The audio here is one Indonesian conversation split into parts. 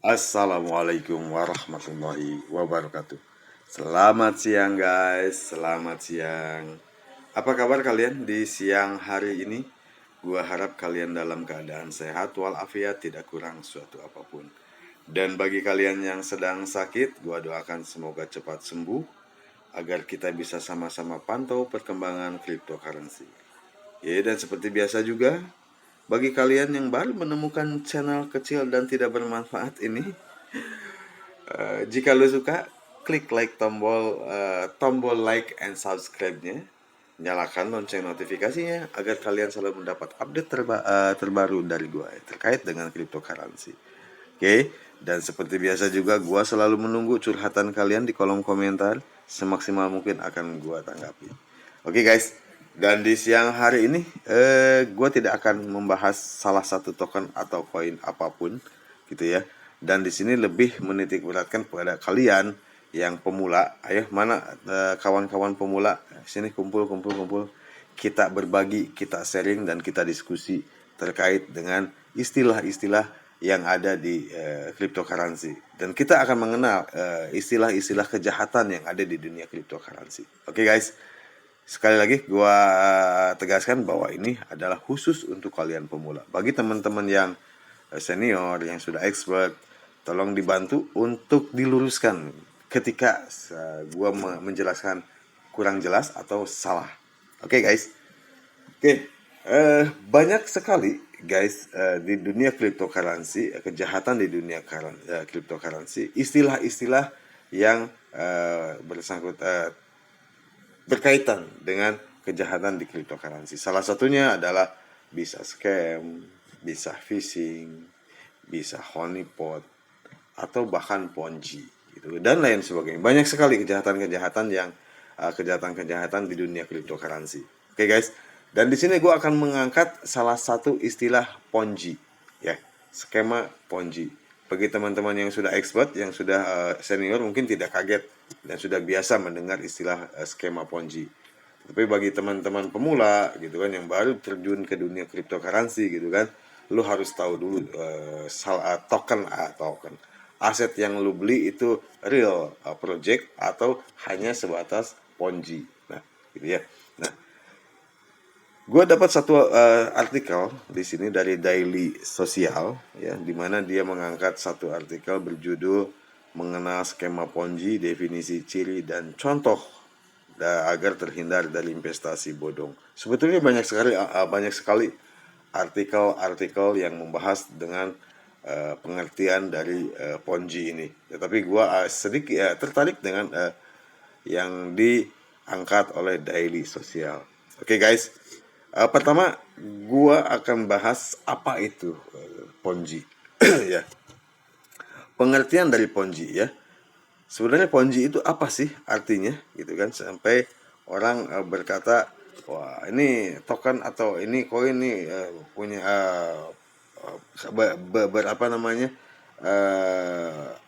Assalamualaikum warahmatullahi wabarakatuh. Selamat siang guys, selamat siang. Apa kabar kalian di siang hari ini? Gua harap kalian dalam keadaan sehat walafiat, tidak kurang suatu apapun. Dan bagi kalian yang sedang sakit, gua doakan semoga cepat sembuh agar kita bisa sama-sama pantau perkembangan cryptocurrency. Ya, dan seperti biasa juga, bagi kalian yang baru menemukan channel kecil dan tidak bermanfaat ini, jika lo suka, klik tombol like and subscribe-nya. Nyalakan lonceng notifikasinya agar kalian selalu mendapat update terbaru dari gua terkait dengan cryptocurrency. Oke, dan seperti biasa juga gua selalu menunggu curhatan kalian di kolom komentar. Semaksimal mungkin akan gua tanggapi. Oke guys, dan di siang hari ini gua tidak akan membahas salah satu token atau koin apapun gitu ya. Dan di sini lebih menitik beratkan kepada kalian yang pemula. Ayo mana kawan-kawan pemula, sini kumpul. Kita berbagi, kita sharing dan kita diskusi terkait dengan istilah-istilah yang ada di cryptocurrency. Dan kita akan mengenal istilah-istilah kejahatan yang ada di dunia cryptocurrency. Oke guys, sekali lagi gua tegaskan bahwa ini adalah khusus untuk kalian pemula. Bagi teman-teman yang senior, yang sudah expert, tolong dibantu untuk diluruskan ketika gua menjelaskan kurang jelas atau salah. Oke guys. Oke, banyak sekali guys di dunia cryptocurrency, kejahatan di dunia cryptocurrency, istilah-istilah yang berkaitan dengan kejahatan di cryptocurrency. Salah satunya adalah bisa scam, bisa phishing, bisa honeypot, atau bahkan ponzi gitu, dan lain sebagainya. Banyak sekali kejahatan-kejahatan di dunia cryptocurrency. Oke guys, dan di sini gue akan mengangkat salah satu istilah ponzi, ya, skema ponzi. Bagi teman-teman yang sudah expert, yang sudah senior, mungkin tidak kaget dan sudah biasa mendengar istilah skema ponzi. Tapi bagi teman-teman pemula gitu kan, yang baru terjun ke dunia cryptocurrency gitu kan, lu harus tahu dulu token aset yang lu beli itu real project atau hanya sebatas ponzi. Nah, gitu ya. Nah, gue dapat satu artikel di sini dari Daily Social, ya, di mana dia mengangkat satu artikel berjudul mengenal skema ponzi, definisi, ciri dan contoh agar terhindar dari investasi bodong. Sebetulnya banyak sekali artikel-artikel yang membahas dengan pengertian dari ponzi ini. Tetapi gue sedikit tertarik dengan yang diangkat oleh Daily Social. Oke guys, pertama gua akan bahas apa itu ponzi. Ya, pengertian dari ponzi ya. Sebenarnya ponzi itu apa sih artinya gitu kan, sampai orang berkata, wah ini token atau ini koin nih punya berapa namanya,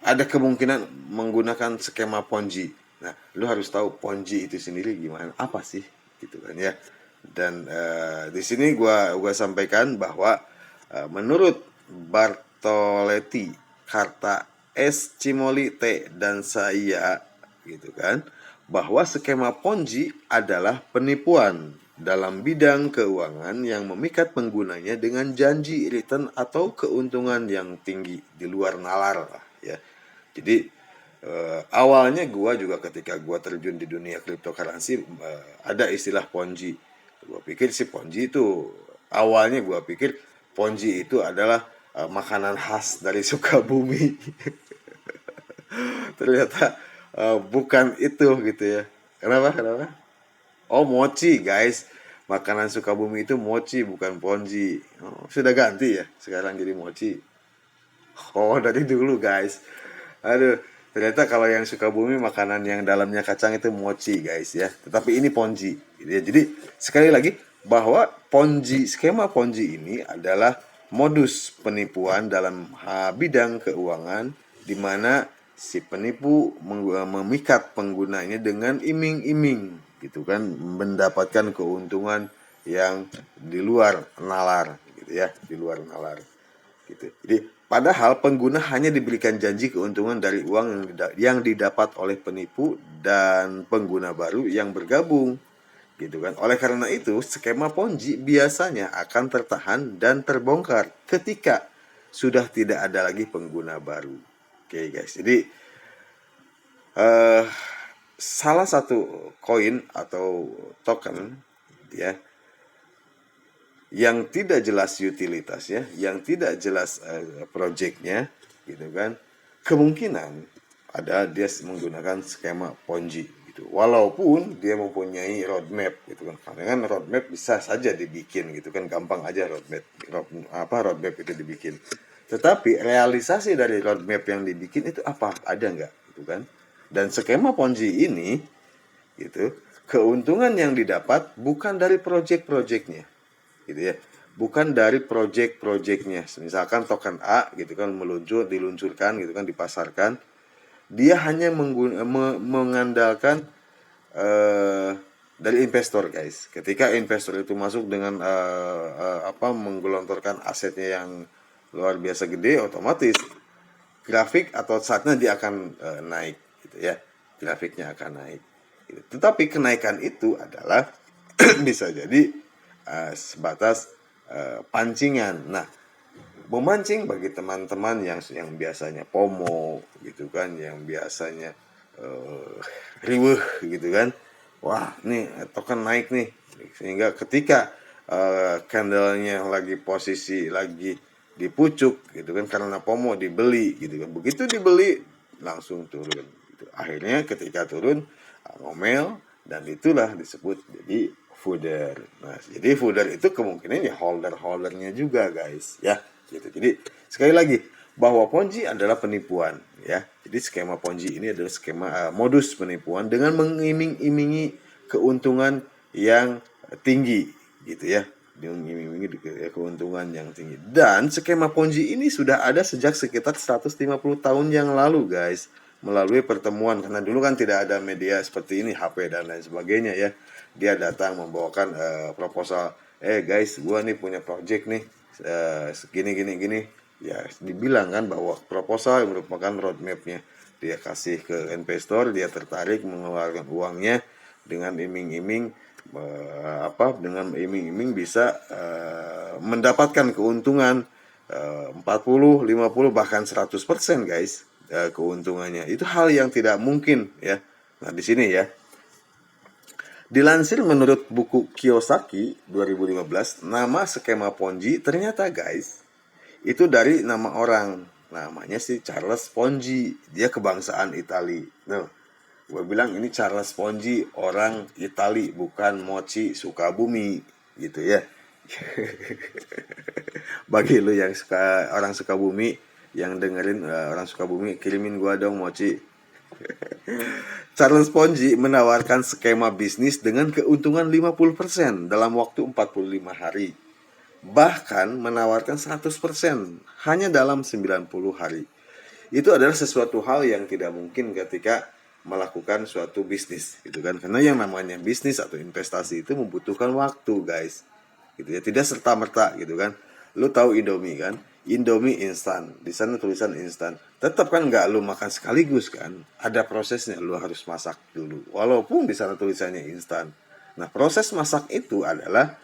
ada kemungkinan menggunakan skema ponzi. Nah, lu harus tahu ponzi itu sendiri gimana, apa sih gitu kan ya. Dan di sini gua sampaikan bahwa menurut Bartoletti, Karta S. Cimoli T. dan saya gitu kan, bahwa skema ponzi adalah penipuan dalam bidang keuangan yang memikat penggunanya dengan janji return atau keuntungan yang tinggi di luar nalar lah ya. Jadi awalnya gua juga ketika gua terjun di dunia cryptocurrency ada istilah ponzi. Gua pikir si ponzi itu, awalnya gua pikir ponzi itu adalah makanan khas dari Sukabumi. Ternyata bukan itu gitu ya. Kenapa? Oh, mochi guys. Makanan Sukabumi itu mochi, bukan ponzi. Oh, sudah ganti ya, sekarang jadi mochi. Oh, dari dulu guys. Aduh, ternyata kalau yang Sukabumi makanan yang dalamnya kacang itu mochi guys ya. Tetapi ini ponzi gitu ya. Jadi sekali lagi bahwa skema ponzi ini adalah modus penipuan dalam bidang keuangan, di mana si penipu memikat penggunanya dengan iming-iming gitu kan, mendapatkan keuntungan yang di luar nalar gitu ya, di luar nalar gitu. Jadi padahal pengguna hanya diberikan janji keuntungan dari uang yang didapat oleh penipu dan pengguna baru yang bergabung, gitu kan. Oleh karena itu, skema Ponzi biasanya akan tertahan dan terbongkar ketika sudah tidak ada lagi pengguna baru. Oke guys, jadi salah satu koin atau token ya yang tidak jelas utilitasnya, yang tidak jelas projectnya, gitu kan, kemungkinan ada dia menggunakan skema Ponzi gitu. Walaupun dia mempunyai roadmap gitu kan, karena kan roadmap bisa saja dibikin gitu kan, gampang aja roadmap itu dibikin. Tetapi realisasi dari roadmap yang dibikin itu apa? Ada nggak gitu kan? Dan skema Ponzi ini gitu, keuntungan yang didapat bukan dari project-projectnya gitu ya, bukan dari project-projectnya. Misalkan token A gitu kan diluncurkan gitu kan, dipasarkan, dia hanya mengandalkan dari investor guys. Ketika investor itu masuk dengan menggelontorkan asetnya yang luar biasa gede, otomatis grafik atau saatnya dia akan naik gitu ya, grafiknya akan naik gitu. Tetapi kenaikan itu adalah bisa jadi sebatas pancingan. Nah, memancing bagi teman-teman yang biasanya FOMO gitu kan, yang biasanya riweuh gitu kan. Wah, nih token naik nih. Sehingga ketika candlenya lagi posisi lagi di pucuk gitu kan, karena FOMO dibeli gitu kan. Begitu dibeli langsung turun gitu. Akhirnya ketika turun ngomel, dan itulah disebut jadi fooder. Nah, jadi fooder itu kemungkinan ya holdernya juga guys ya gitu. Jadi sekali lagi bahwa Ponzi adalah penipuan ya. Jadi skema Ponzi ini adalah skema modus penipuan dengan mengiming-imingi keuntungan yang tinggi gitu ya. Mengiming-imingi keuntungan yang tinggi. Dan skema Ponzi ini sudah ada sejak sekitar 150 tahun yang lalu guys, melalui pertemuan, karena dulu kan tidak ada media seperti ini, HP dan lain sebagainya ya. Dia datang membawakan proposal, guys, gua nih punya project nih gini ya, dibilang kan bahwa proposal yang merupakan roadmapnya, dia kasih ke investor, dia tertarik mengeluarkan uangnya dengan iming-iming dengan iming-iming bisa mendapatkan keuntungan 40, 50 bahkan 100% guys, keuntungannya. Itu hal yang tidak mungkin ya. Nah, di sini ya. Dilansir menurut buku Kiyosaki 2015, nama skema Ponzi ternyata guys itu dari nama orang. Namanya si Charles Ponzi. Dia kebangsaan Itali. Nah, gue bilang ini Charles Ponzi orang Itali, bukan Mochi Sukabumi gitu ya. Bagi lu yang suka orang Sukabumi, yang dengerin orang Sukabumi, kirimin gua dong Mochi. Charles Ponzi menawarkan skema bisnis dengan keuntungan 50% dalam waktu 45 hari. Bahkan menawarkan 100% hanya dalam 90 hari. Itu adalah sesuatu hal yang tidak mungkin ketika melakukan suatu bisnis gitu kan. Karena yang namanya bisnis atau investasi itu membutuhkan waktu guys. Gitu ya, tidak serta-merta gitu kan. Lu tahu Indomie kan? Indomie instan, di sana tulisan instan. Tetap kan nggak lu makan sekaligus kan? Ada prosesnya, lu harus masak dulu. Walaupun di sana tulisannya instan. Nah, proses masak itu adalah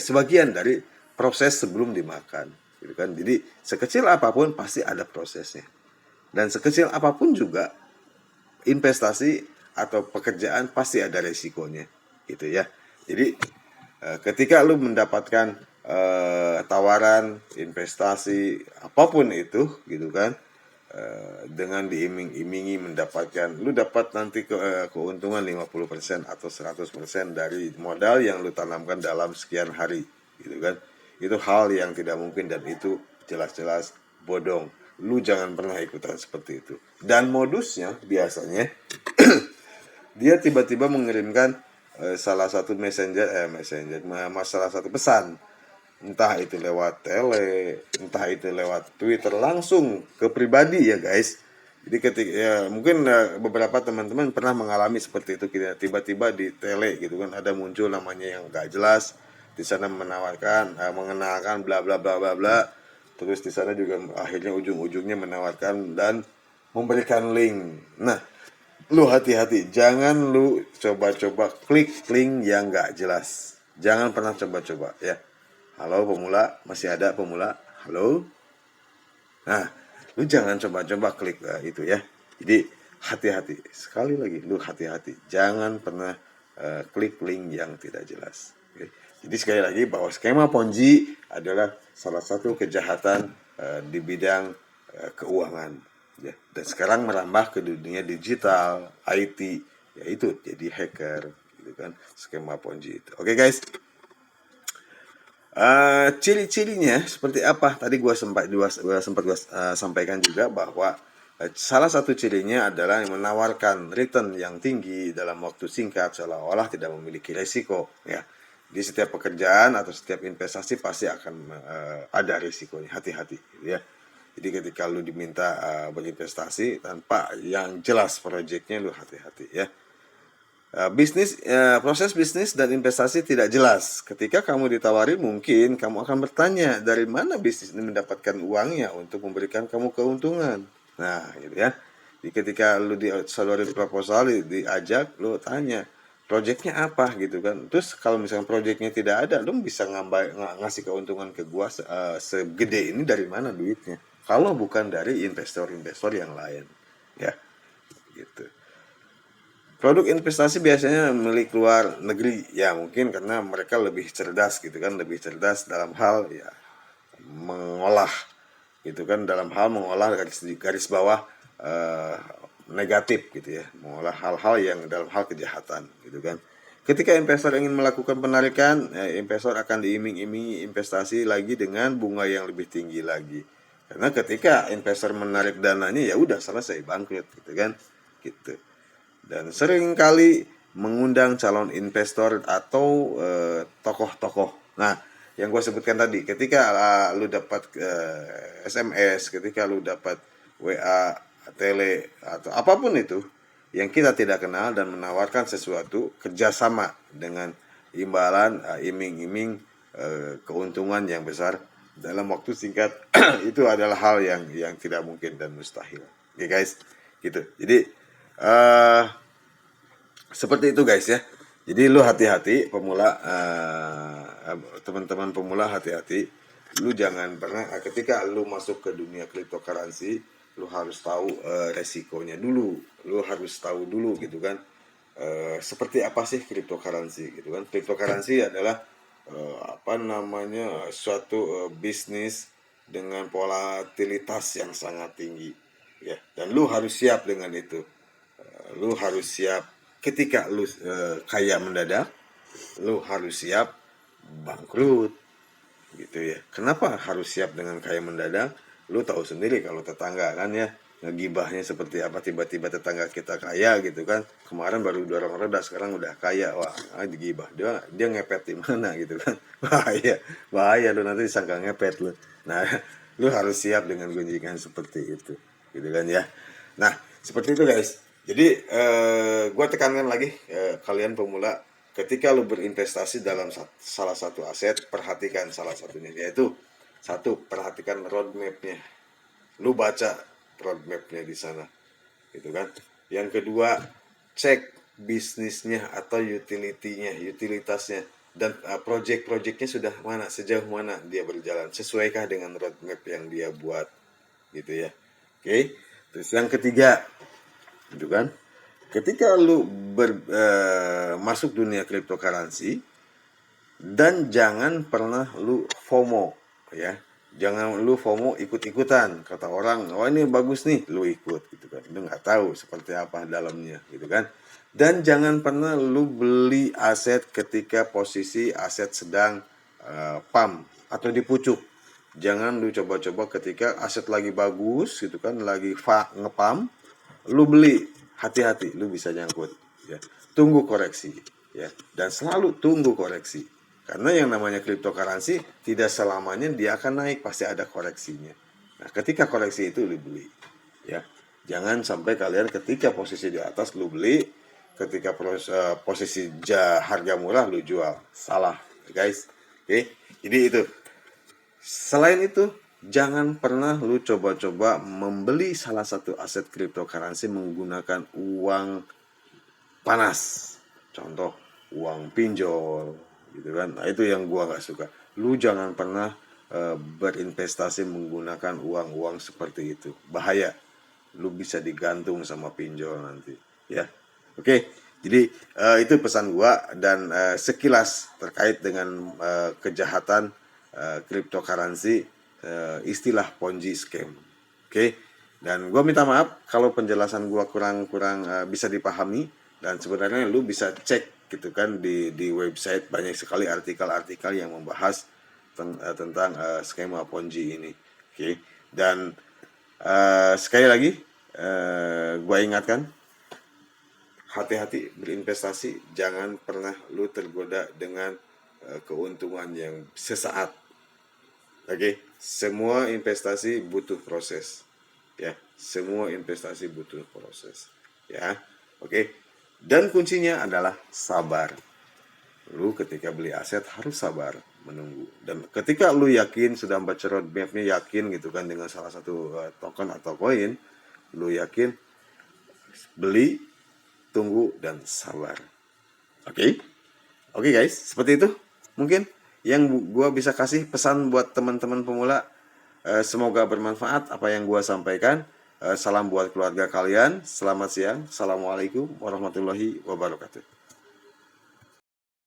sebagian dari proses sebelum dimakan, gitu kan? Jadi sekecil apapun pasti ada prosesnya. Dan sekecil apapun juga investasi atau pekerjaan pasti ada resikonya, gitu ya. Jadi ketika lu mendapatkan tawaran investasi apapun itu gitu kan, dengan diiming-imingi mendapatkan, lu dapat nanti keuntungan 50% atau 100% dari modal yang lu tanamkan dalam sekian hari gitu kan. Itu hal yang tidak mungkin dan itu jelas-jelas bodong. Lu jangan pernah ikutan seperti itu. Dan modusnya biasanya dia tiba-tiba mengirimkan salah satu salah satu pesan, entah itu lewat tele, entah itu lewat Twitter, langsung ke pribadi ya guys. Jadi ketika ya, mungkin beberapa teman-teman pernah mengalami seperti itu, kita tiba-tiba di tele gitu kan ada muncul namanya yang gak jelas, di sana menawarkan mengenalkan bla bla bla bla bla, terus di sana juga akhirnya ujung-ujungnya menawarkan dan memberikan link. Nah, lu hati-hati, jangan lu coba-coba klik link yang nggak jelas. Jangan pernah coba-coba ya. Halo pemula, masih ada pemula? Halo? Nah, lu jangan coba-coba klik itu ya. Jadi hati-hati. Sekali lagi, lu hati-hati. Jangan pernah klik link yang tidak jelas. Oke. Jadi sekali lagi bahwa skema Ponzi adalah salah satu kejahatan di bidang keuangan. Ya. Dan sekarang merambah ke dunia digital, IT, yaitu jadi hacker, gitu kan, skema Ponzi itu. Oke guys. Ciri-cirinya seperti apa? Tadi gua sempat sampaikan juga bahwa salah satu cirinya adalah menawarkan return yang tinggi dalam waktu singkat, seolah-olah tidak memiliki resiko. Ya, di setiap pekerjaan atau setiap investasi pasti akan ada resikonya. Hati-hati, ya. Jadi ketika lu diminta berinvestasi tanpa yang jelas proyeknya, lu hati-hati, ya. Proses bisnis dan investasi tidak jelas. Ketika kamu ditawari, mungkin kamu akan bertanya dari mana bisnis ini mendapatkan uangnya untuk memberikan kamu keuntungan. Nah, gitu ya. Jadi ketika lu disodorin proposal, diajak, lu tanya proyeknya apa gitu kan. Terus kalau misalnya proyeknya tidak ada, lu bisa ngasih keuntungan ke gua segede ini dari mana duitnya? Kalau bukan dari investor-investor yang lain, ya, gitu. Produk investasi biasanya milik luar negeri, ya mungkin karena mereka lebih cerdas gitu kan, lebih cerdas dalam hal ya mengolah gitu kan, dalam hal mengolah garis bawah negatif gitu ya, mengolah hal-hal yang dalam hal kejahatan gitu kan. Ketika investor ingin melakukan penarikan, investor akan diiming-imingi investasi lagi dengan bunga yang lebih tinggi lagi. Karena ketika investor menarik dananya ya udah selesai, bangkrut gitu kan, gitu. Dan sering kali mengundang calon investor atau tokoh-tokoh. Nah, yang gue sebutkan tadi, ketika lu dapat SMS, ketika lu dapat WA, tele, atau apapun itu yang kita tidak kenal dan menawarkan sesuatu kerjasama dengan imbalan, iming-iming keuntungan yang besar dalam waktu singkat, itu adalah hal yang tidak mungkin dan mustahil. Oke guys, gitu. Jadi seperti itu guys ya. Jadi lu hati-hati pemula, teman-teman pemula hati-hati. Lu jangan pernah ketika lu masuk ke dunia cryptocurrency, lu harus tahu resikonya dulu. Lu harus tahu dulu gitu kan. Seperti apa sih cryptocurrency gitu kan. Cryptocurrency adalah suatu bisnis dengan volatilitas yang sangat tinggi ya, dan lu harus siap dengan itu. Lu harus siap ketika lu kaya mendadak, lu harus siap bangkrut gitu ya. Kenapa harus siap dengan kaya mendadak? Lu tahu sendiri kalau tetangga kan ya, ngegibahnya seperti apa, tiba-tiba tetangga kita kaya gitu kan, kemarin baru dorong roda sekarang udah kaya, wah digibah, dia ngepet di mana gitu kan. bahaya lu nanti disangka ngepet lu. Nah lu harus siap dengan gunjingan seperti itu gitu kan ya. Nah seperti itu guys. Jadi gue tekankan lagi kalian pemula, ketika lu berinvestasi dalam salah satu aset, perhatikan salah satunya, yaitu satu, perhatikan roadmapnya. Lu baca roadmapnya di sana, gitu kan. Yang kedua, cek bisnisnya atau utilitasnya, dan project-projectnya sudah mana, sejauh mana dia berjalan, sesuaikah dengan roadmap yang dia buat, gitu ya. Oke. Terus yang ketiga, gitu kan, ketika lu masuk dunia cryptocurrency, dan jangan pernah lu FOMO ya, jangan lu FOMO ikut-ikutan, kata orang oh ini bagus nih lu ikut gitu kan, lu nggak tahu seperti apa dalamnya gitu kan. Dan jangan pernah lu beli aset ketika posisi aset sedang pump atau dipucuk. Jangan lu coba-coba ketika aset lagi bagus gitu kan, lagi ngepump lu beli, hati-hati lu bisa nyangkut ya. Tunggu koreksi ya, dan selalu tunggu koreksi, karena yang namanya cryptocurrency tidak selamanya dia akan naik, pasti ada koreksinya. Nah ketika koreksi itu lu beli ya, jangan sampai kalian ketika posisi di atas lu beli, ketika posisi harga murah lu jual, salah guys. Oke, jadi itu. Selain itu jangan pernah lu coba-coba membeli salah satu aset cryptocurrency menggunakan uang panas. Contoh uang pinjol gitu kan. Nah, itu yang gua nggak suka. Lu jangan pernah berinvestasi menggunakan uang-uang seperti itu. Bahaya. Lu bisa digantung sama pinjol nanti, ya. Oke. Jadi itu pesan gua dan sekilas terkait dengan kejahatan cryptocurrency, istilah Ponzi scam. Oke. Dan gua minta maaf kalau penjelasan gua kurang bisa dipahami, dan sebenarnya lu bisa cek gitu kan di website, banyak sekali artikel-artikel yang membahas tentang skema Ponzi ini. Oke. Dan sekali lagi gue ingatkan, hati-hati berinvestasi, jangan pernah lu tergoda dengan keuntungan yang sesaat. Oke, semua investasi butuh proses. Ya, semua investasi butuh proses. Ya, oke. Dan kuncinya adalah sabar. Lu ketika beli aset harus sabar menunggu. Dan ketika lu yakin sudah baca roadmapnya, yakin gitu kan dengan salah satu token atau koin, lu yakin, beli, tunggu, dan sabar. Oke? Oke guys, seperti itu mungkin yang gua bisa kasih pesan buat teman-teman pemula. Semoga bermanfaat apa yang gua sampaikan. Salam buat keluarga kalian. Selamat siang. Assalamualaikum warahmatullahi wabarakatuh.